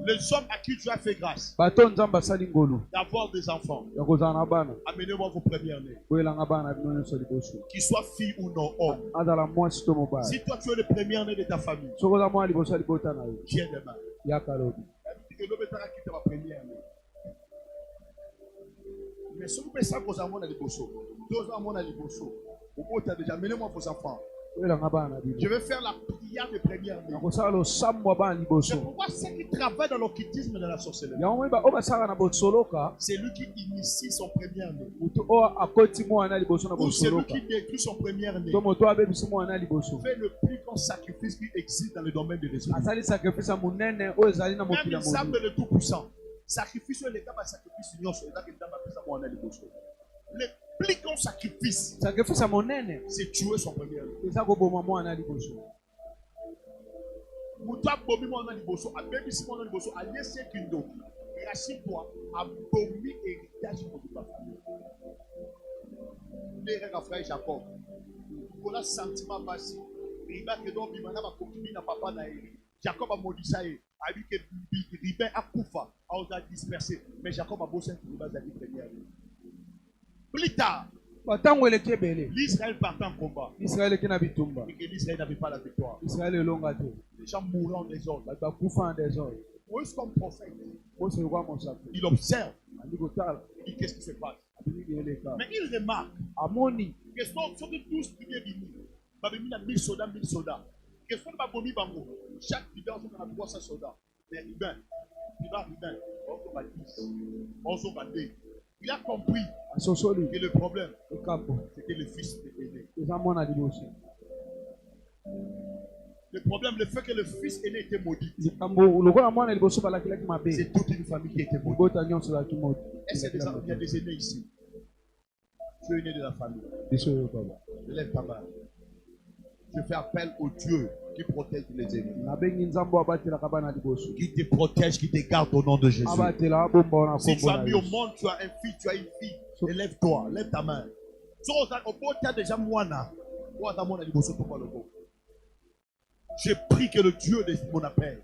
Les hommes à qui Dieu a fait grâce d'avoir des enfants, amenez-moi vos premières nés. Qu'ils soient filles ou non hommes. Si toi tu es le premier né de ta famille, viens demain. Mais si vous faites ça, vous avez des bossos. Amenez-moi vos enfants. Je vais faire la prière de première nuit. C'est pourquoi ceux qui travaillent dans l'occultisme et dans la sorcellerie, c'est lui qui initie son premier né. Ou c'est lui qui détruit son premier né. Fait le plus grand sacrifice qui existe dans le domaine de l'esprit. Même il semble le tout-puissant. Sacrifice, le cas sacrifice, le plus grand sacrifice, c'est tuer son premier né. Rassure-toi, abomi héritage pour ta famille. Les frère Jacob, pour la sentiment passé, Riba que donc Bimana va continuer na papa na Eri. Jacob a maudit ça et a vu que Riba a Koufa a dispersé, mais Jacob a bossé pour Riba Zaki première. Plus tard, l'Israël partait en combat. Et que l'Israël n'avait pas la victoire. Les gens mourant des ordres. Moïse comme prophète, il observe. Il dit qu'est-ce qui se passe. Mais il remarque que ceux qui tous qui viennent venir, 1000 soldats, 1000 soldats. Que ceux qui vont venir, chaque leader a 300 soldats. Mais Ribin, on va 10, on va 2. Il a compris que le problème, c'était le fils de aîné. Le problème, le fait que le fils aîné était maudit. C'est toute une famille qui était maudite. Est-ce qu'il y a des aînés ici? Tu es aîné de la famille. Lève ta main. Je fais appel au Dieu qui protège les aînés. Qui te protège, qui te garde au nom de Jésus. Si tu as mis au monde, tu as un fils, tu as une fille. Lève-toi, lève ta main. Je prie que le Dieu de mon appel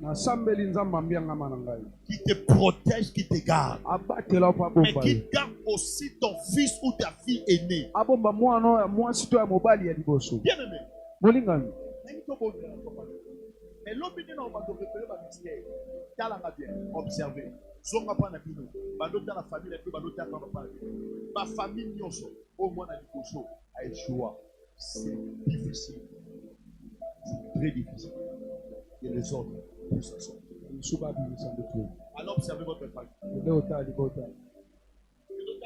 qui te protège, qui te garde, mais qui garde aussi ton fils ou ta fille aînée. Bien aimé. Mais l'homme est dans le mystère. Observez. Ma famille, au moins, a échoué. C'est difficile. C'est très difficile. Et les autres, pour ça sont. Alors observez votre famille.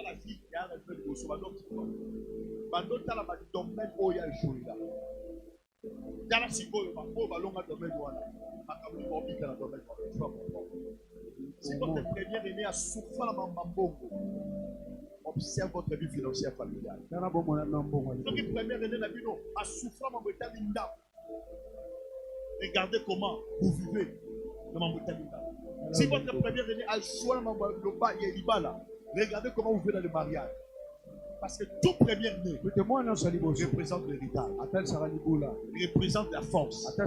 La fille qui a un peu de bosso, la domaine où il y a échoué là. Dans la psychologie, on va l'onga domaine où il y a un domaine. Si votre première est née à souffrir la mambongo, observe votre vie financière familiale. Si votre première est née à souffrir la mambongo, regardez comment vous vivez dans ma montagne. Si votre première année a choisi regardez comment vous vivez dans le mariage. Parce que tout premier né représente l'héritage, représente la force,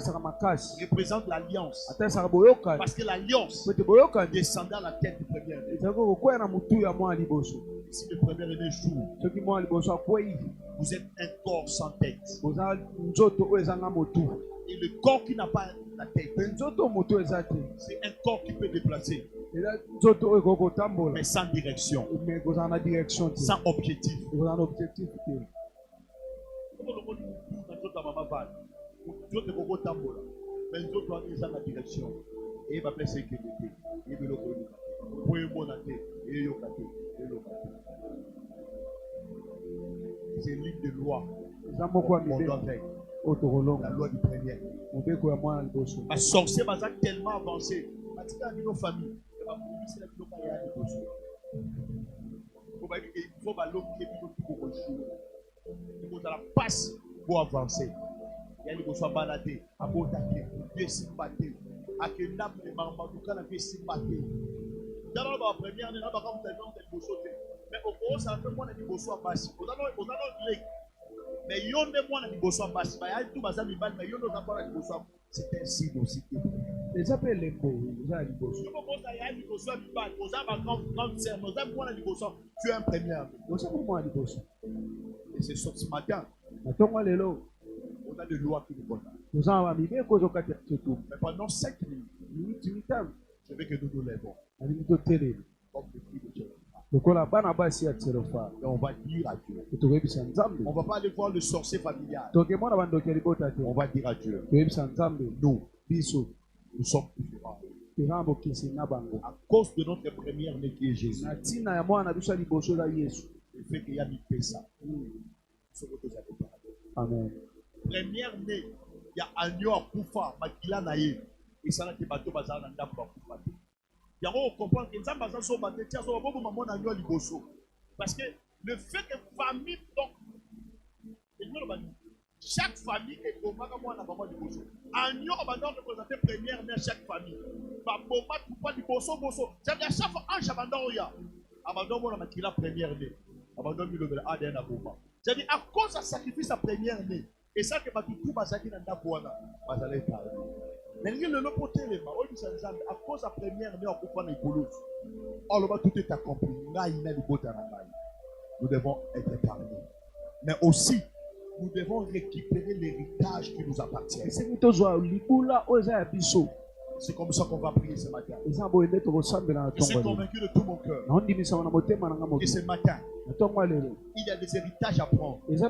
représente l'alliance. Parce que l'alliance descendait à la tête du premier né. Si le premier né joue, vous êtes un corps sans tête. Et le corps qui n'a pas la tête, c'est un corps qui peut déplacer, mais sans direction, sans objectif. C'est l'une des lois. La loi du premier. La sorcière va tellement avancé. Il faut la passe pour avancer. Il y a des choses à balader, à botater, à s'imbater, à que l'âme de maman, nous quand on a s'imbater. Dans la première année, on a des choses. Mais au gros, ça fait moins de choses à passer. Mais yon de moi na liboso mbasi ba ya tout baza mibali mais yon de moi na liboso c'est un signe aussi. Ils appellent les beaux. Ils ont tu es un premier. Et c'est ce matin. On a des lois qui nous condamnent. Mais pendant 5 minutes, je veux que nous nous lèvons. Comme le cri de Dieu. Et on va dire à Dieu. On ne va pas aller voir le sorcier familial. On va dire à Dieu. Nous sommes différents. À cause de notre première né qui est Jésus. Le fait qu'il y a mis ça. Amen. Première né, il y a agneau à Koufa, Makila Naye. Et ça, c'est bateau bazar dans Koufa. Il y a on comprend que ça bazar sur bateau, tiens, ça va beaucoup maman agneau liboso. Parce que le fait que famille donc, chaque famille est au moins à maman liboso. Agneau va donc représenter première né chaque famille. Baboma Koufa liboso boso. C'est-à-dire chaque fois un abandon ya. Abandon mon Makila première né. Abandon le ADN à Boma. C'est-à-dire à cause de sacrifice à première né. Et ça que tout bazaki nanda kuana bazale parler. Mais le lopoté les ma oyi sanzambe à cause de la première né on comprend les bolos. Alors tout est accompli. Nous devons être épargnés. Mais aussi nous devons récupérer l'héritage qui nous appartient. C'est comme ça qu'on va prier ce matin. Je suis convaincu de tout mon cœur. Et ce matin, il y a des héritages à prendre. Il y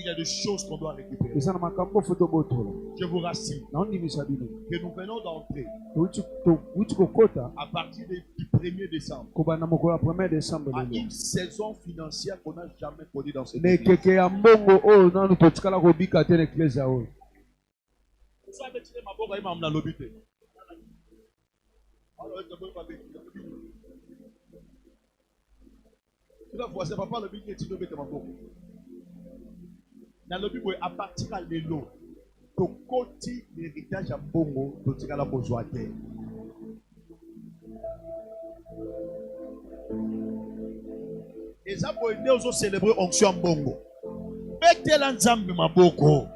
a des choses qu'on doit récupérer. Je vous rassure que nous venons d'entrer à partir du 1er décembre à une saison financière qu'on n'a jamais connue dans ce pays. Papa le bic tu dois ma dans le bic à partir à l'élo to côté l'héritage à bongo to tika la bozoate et ça pour aider aux célébrer onction bongo bete la nzambe maboko.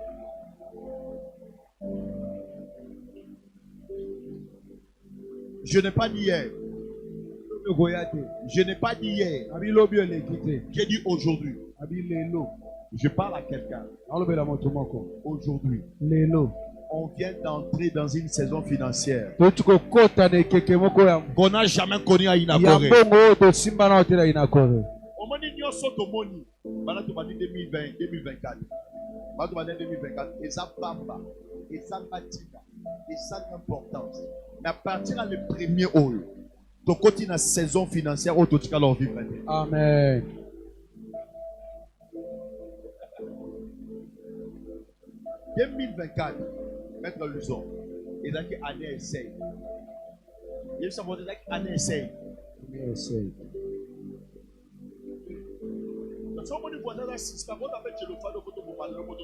Je n'ai pas dit hier. Je n'ai pas dit hier. J'ai dit aujourd'hui. Je parle à quelqu'un. Aujourd'hui. On vient d'entrer dans une saison financière qu'on n'a jamais connue à Inakore. Au moment où 2020, 2024. 2024. Et ça bamba. Et ça matina. Et ça importance. Mais à partir du 1er août, tu continues la saison financière où tu vas leur vivre. Amen. En 2024, mettre le son. Et là, année essaye. Il y a une année essaye. Donc, on dit voilà, si on appelle chez le fan de photo pour parler de photo.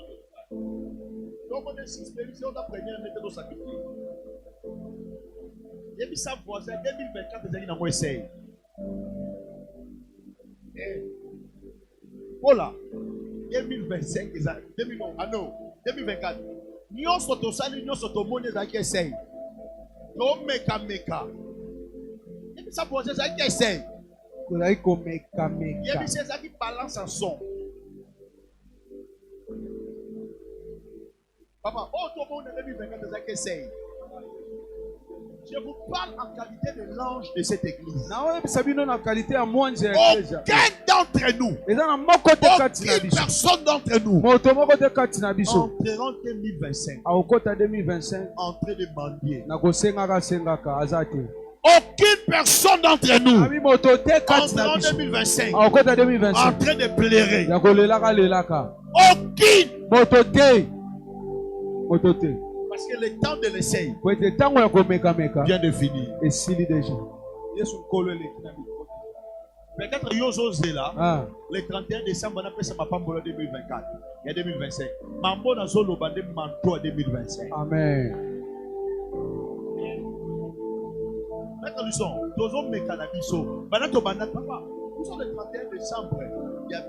Donc, on est suspect, on a première mettre nos sacrifices. Il y a mis ça voisin 2024, les gens ont essayé. Voilà. 2025, 2024. Nous sommes tous les gens qui essayent. Nous meka. Il y a mis ça voisin qui essayent. Il y a mis ça qui balance en son. Papa, tout le monde est 2024 qui essayent. Je vous parle en qualité de l'ange de cette église. Aucun d'entre nous, aucune personne d'entre nous entreront en 2025 en train de mendier. Aucune personne d'entre nous entreront en 2025 en train de pleurer. Aucune. Parce que le temps de l'essai vient de finir. Peut-être que Yosozé là, le 31 décembre, on appelle ça ma femme 2024. Il y a 2025. Mambo na zolo bande manto à 2025. Amen. Maintenant, nous sommes, nous sommes mécanabiso. Maintenant, papa, nous sommes le 31 décembre. Il y a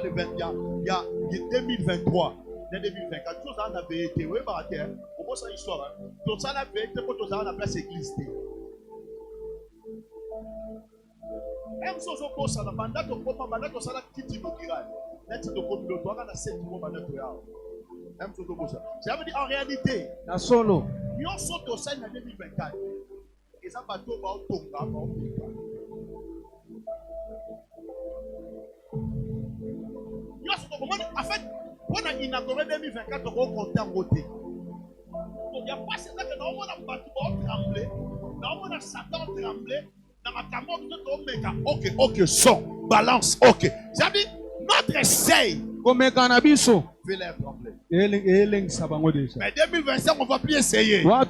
2023. Il y a 2024. 2024, tout ça on avait été, oui, par terre. On ça histoire. Tout ça la vérité pour tout ça la place église. Même si on pose ça, pendant que on va tout ça la petite inaugural. Là tu dois comme le doigt dans cette moment de toi. Même si on pose ça. Ça veut dire en réalité, na solo. Nous sommes au sein de 2024. Et ça va tout au Tonga. En fait, on a inauguré 2024, on va compter en côté. Il n'y a pas ça que nous avons tremblé, nous avons Satan tremblé, dans ma caméra, ok, son, balance, ok. C'est-à-dire, notre essai, fait l'air trembler. Mais 2025, on ne va plus essayer. Non,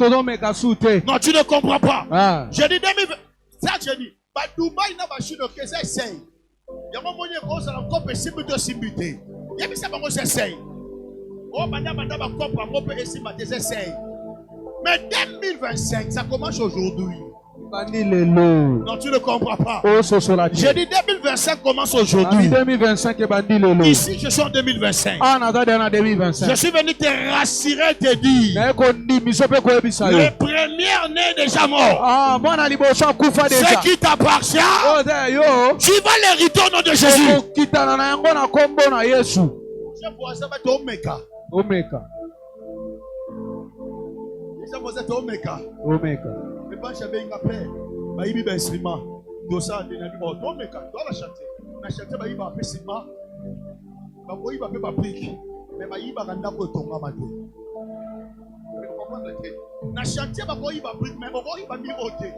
tu ne comprends pas. Je dis 2025, ça je dis, Dubaï n'a pas su le que ça essaye. Il y a un moment où on a encore possible de s'imiter. Il y a des gens qui essayent. Oh, madame, on peut essayer. Mais 2025, ça commence aujourd'hui. Non, tu ne comprends pas. J'ai dit 2025 commence aujourd'hui. Ici, je suis en 2025. Je suis venu te rassurer, te dire. Le premier né déjà mort. Ce qui t'appartient, tu vas l'hériter au nom de Jésus. Omega. Mais pas j'avais une appel. Baïbi instrument. Dosa de nabi o Omega. Dois la chanter. Na chanter baïbi ba pesima. Ba boyi ba pe ba brique. Mais baïbi ba randa ko tonga maté. Vous comprenez? Na chanter ba boyi ba brique mais ba boyi ba mi oté.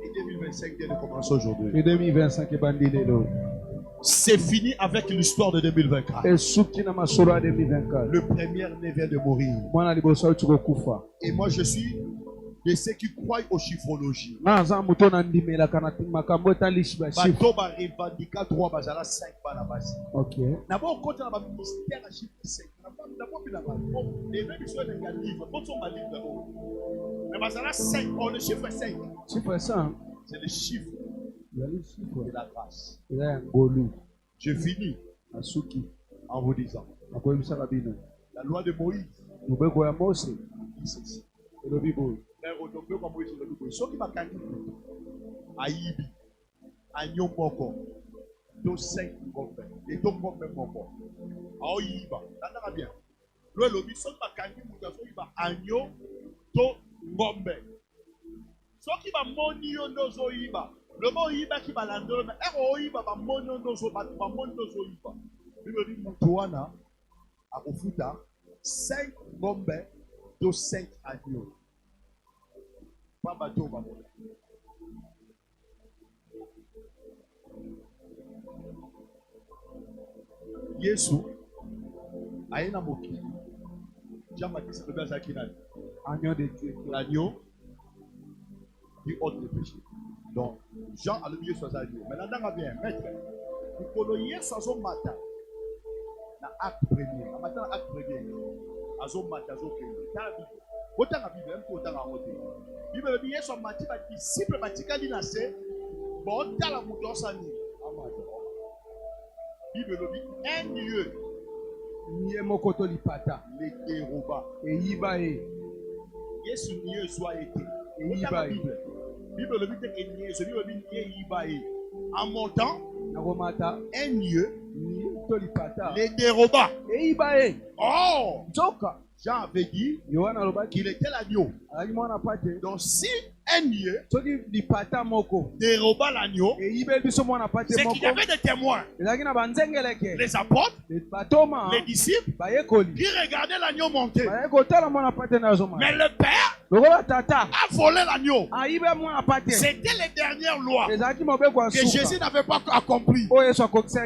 Et 2025 vient de commencer aujourd'hui. Et 2025 est bandit lelo. C'est fini avec l'histoire de 2024. Le premier né vient de mourir. Et moi je suis de ceux qui croient aux chiffrologies. Bato ba revendica droit bazala 5 bana basi. OK. D'abord quand on a ministère à chiffre 5. D'abord il a pas. Et même sur les livres, quand on va livre. Mais bazala 5, on le chiffre 5. Chiffre 5. C'est le chiffre de la grâce. Je finis en vous disant la loi de Moïse dit ceci. Ceux qui m'a candidat Aïbi, Agnon Moko, do 5 Ngombe, et do Ngombe Moko, Aïba, t'entends bien. Le lobby, ceux qui m'a candidat Agnon, do Ngombe. Ceux qui m'a monio no zoïba. Le mot Iba qui va l'andre, mais Iba va mono nozo, va mono nozo Iba. Il me dit Moutouana, à Ofuta, 5 bombes de 5 agneaux. Pas bateau, pas bon. Yesu, Aïna Moki, Jean-Baptiste le Bazakinan, agneau de Dieu, l'agneau du hôte de péché. Donc, Jean a le mieux soit agneau. Mais là, on bien, maître, il faut le hier soit son matin. Dans l'acte premier, en matin, l'acte premier, à son matin, à son premier. Dans la Bible, autant la Bible, même autant la montée. La Bible dit hier soit matin, les disciples matin, dit nassé, bon, dans la moudon, ça n'y est. La Bible dit un lieu. Nié mokoto lipata. Les déroba. Et yibae. Yesu nié soit été. Et yibae. Bible le dit que nié, ce Bible dit nié yibae. En montant, un lieu. Les déroba. Et yibae. Oh! Joka. Jean avait dit qu'il était l'agneau. Donc si un lieu déroba l'agneau, c'est qu'il y avait des témoins. Les apôtres, les disciples, qui regardaient l'agneau monter. Mais le Père a volé l'agneau. C'était les dernières lois que Jésus n'avait pas accompli.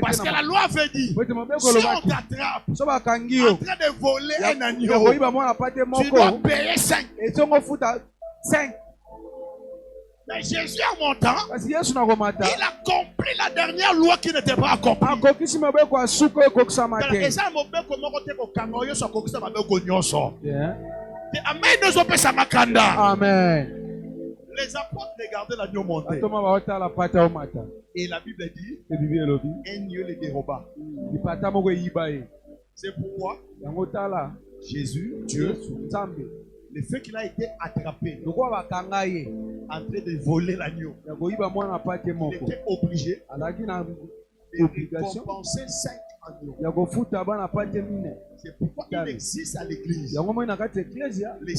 Parce que la loi avait dit, si on t'attrape en train de voler un agneau, tu dois payer 5. Mais Jésus en montant, il a accompli la dernière loi qui n'était pas accomplie. Amen. Les apôtres regardaient l'agneau monter. Et la Bible dit, un lieu les déroba. C'est pourquoi Jésus, Dieu, le fait qu'il a été attrapé en train de voler l'agneau, il était obligé de récompenser 5 agneaux. C'est pourquoi il existe à l'église les